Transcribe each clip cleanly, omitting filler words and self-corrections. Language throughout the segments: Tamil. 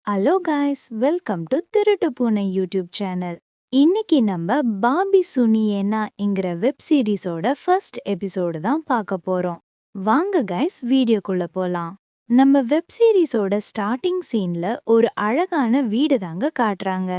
ஹலோ காய்ஸ், வெல்கம் டு திருட்டு பூனை யூடியூப் சேனல். இன்னைக்கு நம்ம பாபி சுனியேனாங்கிற வெப் சீரிஸோட ஃபர்ஸ்ட் எபிசோடு தான் பார்க்க போறோம். வாங்க காய்ஸ், வீடியோக்குள்ள போலாம். நம்ம வெப் சீரிஸோட ஸ்டார்டிங் சீன்ல ஒரு அழகான வீடு தாங்க காட்டுறாங்க.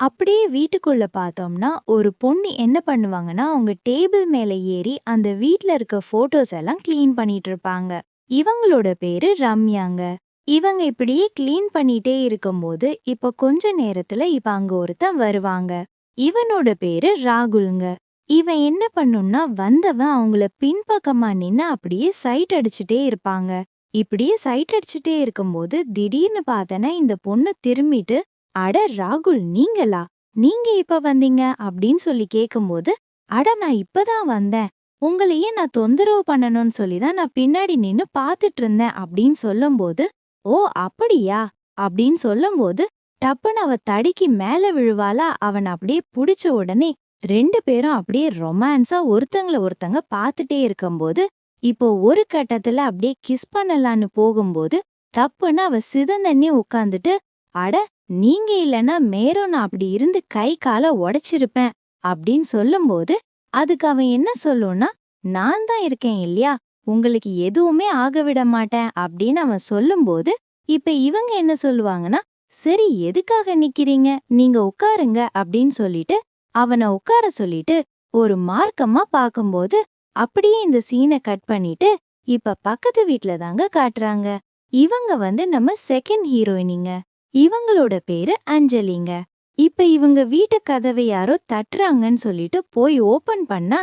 அப்படியே வீட்டுக்குள்ள பார்த்தோம்னா ஒரு பொண்ணு என்ன பண்ணுவாங்கன்னா அவங்க டேபிள் மேல ஏறி அந்த வீட்ல இருக்க போட்டோஸ் எல்லாம் க்ளீன் பண்ணிட்டு இருப்பாங்க. இவங்களோட பேரு ரம்யாங்க. இவங்க இப்படியே க்ளீன் பண்ணிட்டே இருக்கும்போது இப்ப கொஞ்ச நேரத்துல அங்க ஒருத்தன் வருவாங்க. இவனோட பேரு ராகுல்ங்க. இவன் என்ன பண்ணும்னா வந்தவன் அவங்கள பின்பக்கமா நின்னு அப்படியே சைட் அடிச்சுட்டே இருப்பாங்க. இப்படியே சைட் அடிச்சுட்டே இருக்கும்போது திடீர்னு பார்த்தனா இந்த பொண்ணு திரும்பிட்டு, அட ராகுல் நீங்களா, நீங்க இப்ப வந்தீங்க அப்படின்னு சொல்லி கேக்கும்போது, அட நான் இப்பதான் வந்தேன், உங்களையே நான் தொந்தரவு பண்ணணும்னு சொல்லிதான் நான் பின்னாடி நின்னு பாத்துட்டு இருந்தேன் அப்படின்னு சொல்லும்போது, ஓ அப்படியா அப்படின்னு சொல்லும்போது டப்புன்னு அவ தடிக்கு மேல விழுவாளா. அவன் அப்படியே புடிச்ச உடனே ரெண்டு பேரும் அப்படியே ரொமான்ஸா ஒருத்தங்கள ஒருத்தங்க பாத்துட்டே இருக்கும்போது இப்போ ஒரு கட்டத்துல அப்படியே கிஸ் பண்ணலான்னு போகும்போது தப்புன்னு அவ சிதந்தண்ணி உட்காந்துட்டு, அட நீங்க இல்லனா மேலும் நான் அப்படி இருந்து கை கால உடைச்சிருப்பேன் அப்படின்னு சொல்லும்போது அதுக்கு அவன் என்ன சொல்லும்னா, நான் தான் இருக்கேன் இல்லையா, உங்களுக்கு எதுவுமே ஆக விட மாட்டேன் அப்படின்னு அவன் சொல்லும்போது இப்ப இவங்க என்ன சொல்லுவாங்கன்னா, சரி எதுக்காக நிக்கிறீங்க, நீங்க உட்காருங்க அப்படின்னு சொல்லிட்டு அவனை உட்கார சொல்லிட்டு ஒரு மார்க்கமா பாக்கும்போது அப்படியே இந்த சீனை கட் பண்ணிட்டு இப்ப பக்கத்து வீட்ல தாங்க காட்டுறாங்க. இவங்க நம்ம செகண்ட் ஹீரோயினிங்க. இவங்களோட பேரு அஞ்சலிங்க. இப்ப இவங்க வீட்டு கதவை யாரோ தட்டுறாங்கன்னு சொல்லிட்டு போய் ஓபன் பண்ணா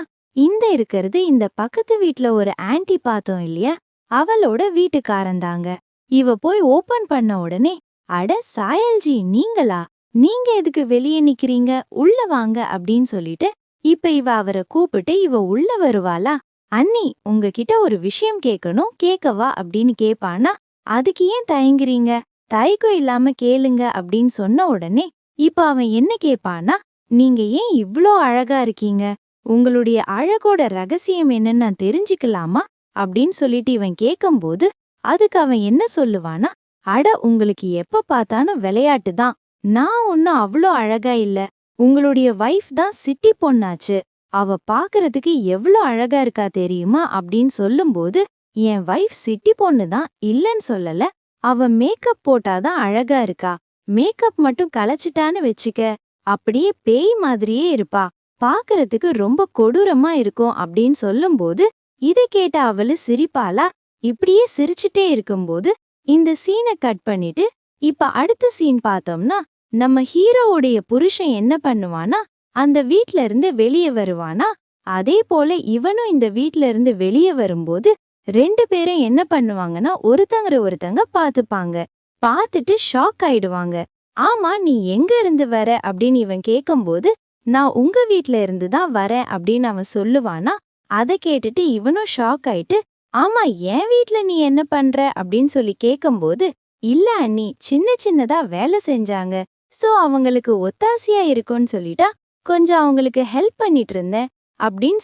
இருக்கிறது இந்த பக்கத்து வீட்ல ஒரு ஆன்ட்டி பார்த்தோம் இல்லையா, அவளோட வீட்டுக்காரந்தாங்க. இவ போய் ஓபன் பண்ண உடனே, அட சாயல்ஜி நீங்களா, நீங்க எதுக்கு வெளியே நிக்கிறீங்க, உள்ள வாங்க அப்படின்னு சொல்லிட்டு இப்ப இவ அவரை கூப்பிட்டு இவ உள்ள வருவாளா. அண்ணி உங்ககிட்ட ஒரு விஷயம் கேட்கணும், கேட்கவா அப்படின்னு கேப்பானா, அதுக்கு ஏன் தயங்குறீங்க, தயக்கம் இல்லாம கேளுங்க அப்படின்னு சொன்ன உடனே இப்ப அவன் என்ன கேப்பானா, நீங்க ஏன் இவ்ளோ அழகா இருக்கீங்க, உங்களுடைய அழகோட ரகசியம் என்னன்னு நான் தெரிஞ்சுக்கலாமா அப்படின்னு சொல்லிட்டு இவன் கேக்கும்போது அதுக்கு அவன் என்ன சொல்லுவானா, அட உங்களுக்கு எப்ப பார்த்தாலும் விளையாட்டு தான், நான் ஒன்னும் அவ்ளோ அழகா இல்ல, உங்களுடைய வைஃப் தான் சிட்டி பொண்ணாச்சு, அவ பாக்குறதுக்கு எவ்ளோ அழகா இருக்கா தெரியுமா அப்படின்னு சொல்லும்போது, என் வைஃப் சிட்டி பொண்ணு தான் இல்லன்னு சொல்லல, அவ மேக்கப் போட்டாதான் அழகா இருக்கா, மேக்கப் மட்டும் கலைச்சிட்டான்னு வச்சுக்க அப்படியே பேய் மாதிரியே இருப்பா, பாக்குறதுக்கு ரொம்ப கொடூரமா இருக்கும் அப்படின்னு சொல்லும்போது இதை கேட்ட அவளு சிரிப்பாளா. இப்படியே சிரிச்சுட்டே இருக்கும்போது இந்த சீனை கட் பண்ணிட்டு இப்ப அடுத்த சீன் பார்த்தோம்னா நம்ம ஹீரோவுடைய புருஷன் என்ன பண்ணுவானா, அந்த வீட்ல இருந்து வெளியே வருவானா. அதே போல இவனும் இந்த வீட்ல இருந்து வெளியே வரும்போது ரெண்டு பேரும் என்ன பண்ணுவாங்கன்னா ஒருத்தங்க பாத்துப்பாங்க. பாத்துட்டு ஷாக் ஆயிடுவாங்க. ஆமா நீ எங்க இருந்து வர அப்படின்னு இவன் கேக்கும்போது, நான் உங்க வீட்ல இருந்து தான் வரேன் அப்படின்னு அவன் சொல்லுவானா. அதை கேட்டுட்டு இவனும் ஷாக் ஆயிட்டு, ஆமா என் வீட்ல நீ என்ன பண்ற அப்படின்னு சொல்லி கேக்கும்போது, இல்ல அண்ணி சின்ன சின்னதா வேலை செஞ்சாங்க, சோ அவங்களுக்கு ஒத்தாசையா இருக்கும்னு சொல்லிட்டா கொஞ்சம் அவங்களுக்கு ஹெல்ப் பண்ணிட்டு இருந்தேன் அப்படின்னு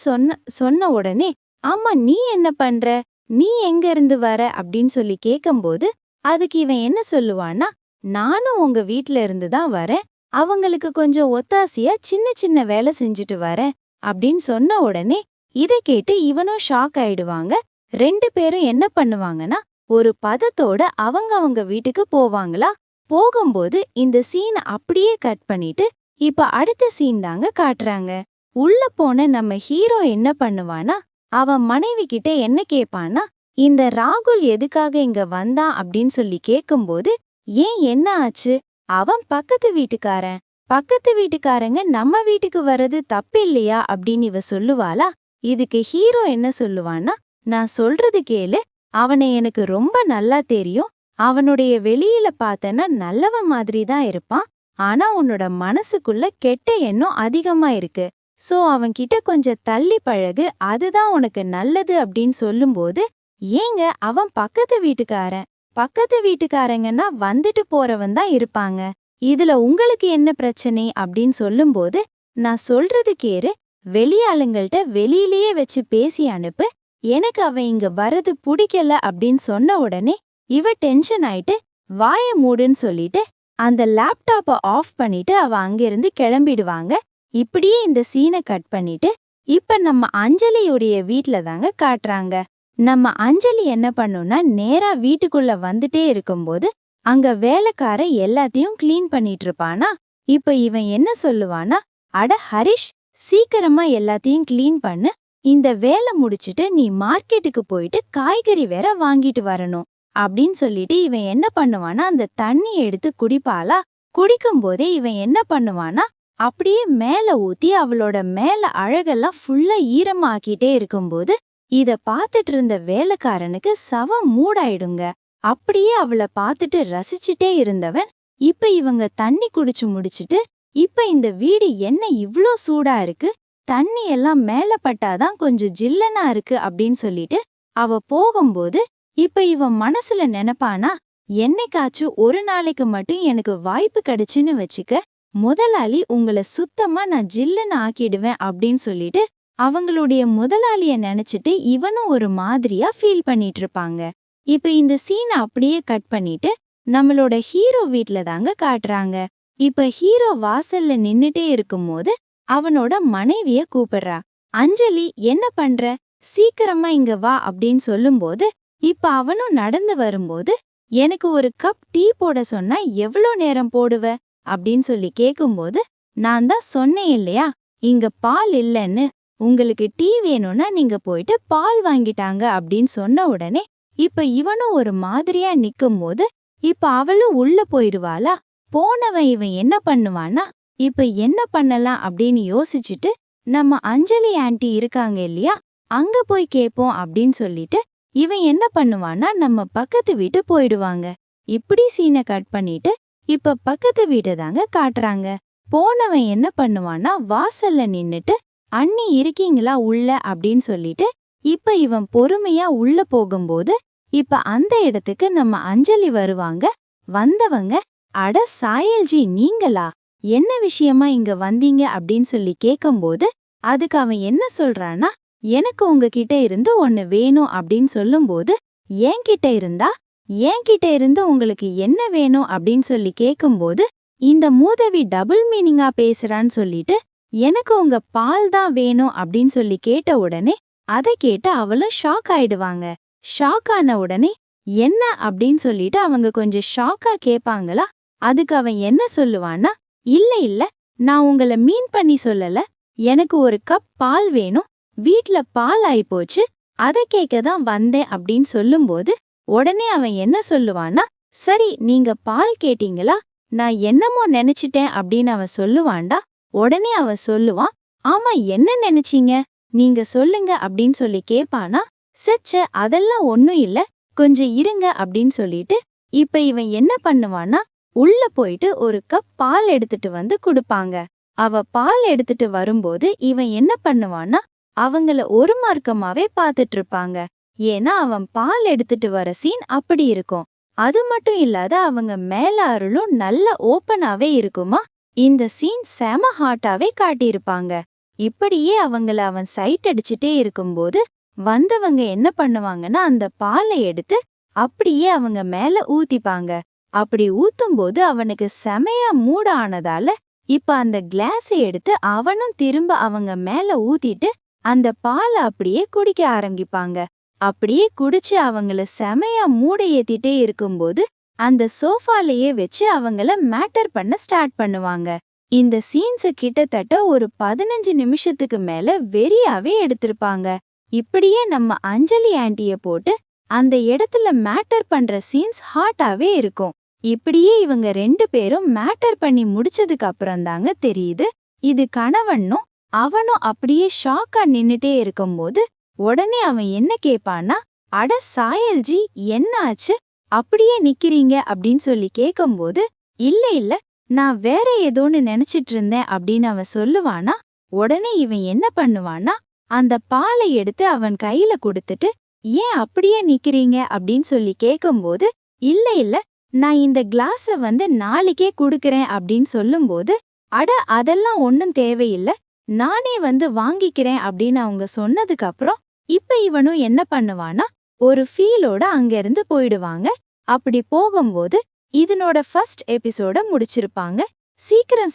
சொன்ன உடனே, ஆமா நீ என்ன பண்ற, நீ எங்க இருந்து வர அப்படின்னு சொல்லி கேக்கும்போது அதுக்கு இவன் என்ன சொல்லுவான்னா, நானும் உங்க வீட்ல இருந்து தான் வரேன், அவங்களுக்கு கொஞ்சம் ஒத்தாசையா சின்ன சின்ன வேலை செஞ்சுட்டு வரேன் அப்படின்னு சொன்ன உடனே இதை கேட்டு இவனும் ஷாக் ஆயிடுவாங்க. ரெண்டு பேரும் என்ன பண்ணுவாங்கன்னா ஒரு பதத்தோட அவங்க வீட்டுக்கு போவாங்களா. போகும்போது இந்த சீனை அப்படியே கட் பண்ணிட்டு இப்ப அடுத்த சீன் தாங்க காட்டுறாங்க. உள்ள போன நம்ம ஹீரோ என்ன பண்ணுவானா, அவன் மனைவி கிட்ட என்ன கேட்பானா, இந்த ராகுல் எதுக்காக இங்க வந்தான் அப்படின்னு சொல்லி கேக்கும்போது, ஏன் என்ன ஆச்சு, அவன் பக்கத்து வீட்டுக்காரன், பக்கத்து வீட்டுக்காரங்க நம்ம வீட்டுக்கு வர்றது தப்பு இல்லையா அப்படின்னு இவ சொல்லுவாளா. இதுக்கு ஹீரோ என்ன சொல்லுவான்னா, நான் சொல்றது கேளு, அவனை எனக்கு ரொம்ப நல்லா தெரியும், அவனுடைய வெளியில பார்த்தனா நல்லவன் மாதிரி தான் இருப்பான், ஆனா உன்னோட மனசுக்குள்ள கெட்ட எண்ணம் அதிகமா இருக்கு, சோ அவன்கிட்ட கொஞ்சம் தள்ளி பழகு, அதுதான் உனக்கு நல்லது அப்படின்னு சொல்லும்போது, ஏங்க அவன் பக்கத்து வீட்டுக்காரன், பக்கத்து வீட்டுக்காரங்கன்னா வந்துட்டு போறவன் தான் இருப்பாங்க, இதுல உங்களுக்கு என்ன பிரச்சனை அப்படின்னு சொல்லும்போது, நான் சொல்றது கேரு, வெளியாளுங்கள்ட்ட வெளியிலேயே வச்சு பேசி அனுப்பு, எனக்கு அவன் இங்க வரது பிடிக்கல அப்படின்னு சொன்ன உடனே இவ டென்ஷன் ஆயிட்டு வாய மூடுன்னு சொல்லிட்டு அந்த லேப்டாப்பை ஆஃப் பண்ணிட்டு அவ அங்கிருந்து கிளம்பிடுவாங்க. இப்படியே இந்த சீனை கட் பண்ணிட்டு இப்ப நம்ம அஞ்சலியுடைய வீட்ல தாங்க காட்டுறாங்க. நம்ம அஞ்சலி என்ன பண்ணும்னா நேரா வீட்டுக்குள்ள வந்துட்டே இருக்கும்போது அங்க வேலைக்கார எல்லாத்தையும் கிளீன் பண்ணிட்டு இருப்பானா. இப்ப இவன் என்ன சொல்லுவானா, அட ஹரிஷ், சீக்கிரமா எல்லாத்தையும் கிளீன் பண்ணு, இந்த வேலை முடிச்சிட்டு நீ மார்க்கெட்டுக்கு போயிட்டு காய்கறி வேற வாங்கிட்டு வரணும் அப்படின்னு சொல்லிட்டு இவன் என்ன பண்ணுவானா அந்த தண்ணி எடுத்து குடிப்பாளா. குடிக்கும் போதே இவன் என்ன பண்ணுவானா அப்படியே மேல ஊத்தி அவளோட மேல அழகெல்லாம் ஃபுல்லா ஈரமாக்கிட்டே இருக்கும்போது இத பாத்துட்டு இருந்த வேலைக்காரனுக்கு சவம் மூடாயிடுங்க. அப்படியே அவளை பார்த்துட்டு ரசிச்சுட்டே இருந்தவன் இப்ப இவங்க தண்ணி குடிச்சு முடிச்சிட்டு இப்ப இந்த வீடு என்ன இவ்ளோ சூடா இருக்கு, தண்ணி எல்லாம் மேல பட்டாதான் கொஞ்சம் ஜில்லனா இருக்கு அப்படின்னு சொல்லிட்டு அவ போகும்போது இப்ப இவன் மனசுல நினைப்பானா, என்னைக்காச்சும் ஒரு நாளைக்கு மட்டும் எனக்கு வாய்ப்பு கிடைச்சுன்னு வச்சுக்க, முதலாளி உங்களை சுத்தமா நான் ஜில்லுன்னு ஆக்கிடுவேன் அப்படின்னு சொல்லிட்டு அவங்களுடைய முதலாளிய நினைச்சிட்டு இவனும் ஒரு மாதிரியா ஃபீல் பண்ணிட்டு இருப்பாங்க. இப்ப இந்த சீனை அப்படியே கட் பண்ணிட்டு நம்மளோட ஹீரோ வீட்ல தாங்க காட்டுறாங்க. இப்ப ஹீரோ வாசல்ல நின்னுட்டே இருக்கும்போது அவனோட மனைவிய கூப்பிடுறா. அஞ்சலி, என்ன பண்ற, சீக்கிரமா இங்க வா அப்படின்னு சொல்லும்போது இப்ப அவனும் நடந்து வரும்போது எனக்கு ஒரு கப் டீ போட சொன்னா எவ்வளோ நேரம் போடுவ அப்படின்னு சொல்லி கேக்கும்போது நான் தான் சொன்னேன் இல்லையா, இங்க பால் இல்லைன்னு, உங்களுக்கு டீ வேணும்னா நீங்க போயிட்டு பால் வாங்கிட்டாங்க அப்படின்னு சொன்ன உடனே இப்ப இவனும் ஒரு மாதிரியா நிக்கும்போது இப்ப அவளும் உள்ள போயிடுவாளா. போனவன் இவன் என்ன பண்ணுவான்னா இப்ப என்ன பண்ணலாம் அப்படின்னு யோசிச்சுட்டு நம்ம அஞ்சலி ஆன்ட்டி இருக்காங்க இல்லையா, அங்க போய் கேப்போம் அப்படின்னு சொல்லிட்டு இவன் என்ன பண்ணுவான்னா நம்ம பக்கத்து வீட்டு போயிடுவாங்க. இப்படி சீனை கட் பண்ணிட்டு இப்ப பக்கத்து வீட்டை தாங்க காட்டுறாங்க. போனவன் என்ன பண்ணுவான்னா வாசல்ல நின்னுட்டு அண்ணி இருக்கீங்களா உள்ள அப்படின்னு சொல்லிட்டு இப்ப இவன் பொறுமையா உள்ள போகும்போது இப்ப அந்த இடத்துக்கு நம்ம அஞ்சலி வருவாங்க. வந்தவங்க, அட சாயல்ஜி நீங்களா, என்ன விஷயமா இங்க வந்தீங்க அப்படின்னு சொல்லி கேக்கும்போது அதுக்கு அவன் என்ன சொல்றானா, எனக்கு உங்ககிட்ட இருந்து ஒன்னு வேணும் அப்படின்னு சொல்லும்போது என்கிட்ட இருந்து உங்களுக்கு என்ன வேணும் அப்படின்னு சொல்லி கேக்கும்போது இந்த மூதவி டபுள் மீனிங்கா பேசுறான்னு சொல்லிட்டு எனக்கு உங்க பால் தான் வேணும் அப்படின்னு சொல்லி கேட்ட உடனே அதை கேட்டு அவளும் ஷாக் ஆயிடுவாங்க. ஷாக் ஆன உடனே என்ன அப்படின்னு சொல்லிட்டு அவங்க கொஞ்சம் ஷாக்கா கேட்பாங்களா. அதுக்கு அவன் என்ன சொல்லுவான்னா, இல்ல நான் உங்களை மீன் பண்ணி சொல்லல, எனக்கு ஒரு கப் பால் வேணும், வீட்ல பால் ஆயிப்போச்சு, அதை கேட்க தான் வந்தேன் அப்படின்னு சொல்லும்போது உடனே அவன் என்ன சொல்லுவான்னா, சரி நீங்க பால் கேட்டீங்களா, நான் என்னமோ நினைச்சிட்டேன் அப்படின்னு அவன் சொல்லுவான்டா. உடனே அவன் சொல்லுவான், ஆமா என்ன நினைச்சீங்க, நீங்க சொல்லுங்க அப்படின்னு சொல்லி கேப்பானா. சச்ச அதெல்லாம் ஒன்னும் இல்ல, கொஞ்சம் இருங்க அப்படின்னு சொல்லிட்டு இப்ப இவன் என்ன பண்ணுவான்னா உள்ள போயிட்டு ஒரு கப் பால் எடுத்துட்டு வந்து குடுப்பாங்க. அவ பால் எடுத்துட்டு வரும்போது இவன் என்ன பண்ணுவான்னா அவங்கள ஒரு மார்க்கமாவே பாத்துட்டு இருப்பாங்க. ஏன்னா அவன் பால் எடுத்துட்டு வர சீன் அப்படி இருக்கும். அது மட்டும் இல்லாத அவங்க மேல அருளும் நல்ல ஓப்பனாவே இருக்குமா. இந்த சீன் செம ஹாட்டாவே காட்டியிருப்பாங்க. இப்படியே அவங்கள அவன் சைட் அடிச்சுட்டே இருக்கும்போது வந்தவங்க என்ன பண்ணுவாங்கன்னா அந்த பாலை எடுத்து அப்படியே அவங்க மேல ஊத்திப்பாங்க. அப்படி ஊத்தும்போது அவனுக்கு செமையா மூட ஆனதால இப்ப அந்த கிளாஸை எடுத்து அவனும் திரும்ப அவங்க மேல ஊத்திட்டு அந்த பாலை அப்படியே குடிக்க ஆரம்பிப்பாங்க. அப்படியே குடிச்சு அவங்கள செமையா மூட ஏத்திட்டே இருக்கும்போது அந்த சோஃபாலையே வச்சு அவங்கள மேட்டர் பண்ண ஸ்டார்ட் பண்ணுவாங்க. இந்த சீன்ஸ கிட்டத்தட்ட ஒரு 15 நிமிஷத்துக்கு மேல வெறியாவே எடுத்திருப்பாங்க. இப்படியே நம்ம அஞ்சலி ஆன்ட்டிய போட்டு அந்த இடத்துல மேட்டர் பண்ற சீன்ஸ் ஹாட்டாவே இருக்கும். இப்படியே இவங்க 2 பேரும் மேட்டர் பண்ணி முடிச்சதுக்கு அப்புறம் தாங்க தெரியுது இது கணவனும். அவனும் அப்படியே ஷாக்கா நின்னுட்டே இருக்கும்போது உடனே அவன் என்ன கேப்பான்னா, அட சாயல்ஜி என்ன ஆச்சு, அப்படியே நிக்கிறீங்க அப்படின்னு சொல்லி கேக்கும்போது இல்ல நான் வேற ஏதோன்னு நினைச்சிட்டு இருந்தேன் அப்படின்னு அவன் சொல்லுவானா. உடனே இவன் என்ன பண்ணுவான்னா அந்த பாலை எடுத்து அவன் கையில கொடுத்துட்டு ஏன் அப்படியே நிக்கிறீங்க அப்படின்னு சொல்லி கேக்கும்போது இல்ல நான் இந்த கிளாஸ வந்து நாளைக்கே குடுக்கறேன் அப்படின்னு சொல்லும்போது அட அதெல்லாம் ஒன்னும் தேவையில்ல, நானே வந்து வாங்கிக்கிறேன் அப்படின்னு அவங்க சொன்னதுக்கு அப்புறம் இப்ப இவனும் என்ன பண்ணுவானா ஒரு ஃபீலோட அங்க இருந்து போயிடுவாங்க. அப்படி போகும்போது இதனோட ஃபர்ஸ்ட் எபிசோட முடிச்சிருப்பாங்க.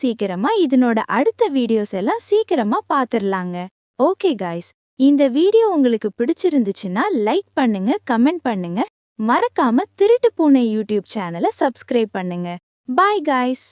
சீக்கிரமா இதனோட அடுத்த வீடியோஸ் எல்லாம் சீக்கிரமா பாத்துரலாங்க. ஓகே காய்ஸ், இந்த வீடியோ உங்களுக்கு பிடிச்சிருந்துச்சுன்னா லைக் பண்ணுங்க, கமெண்ட் பண்ணுங்க. மறக்காம திருட்டு பூனை யூடியூப் சேனலை சப்ஸ்கிரைப் பண்ணுங்க. Bye guys.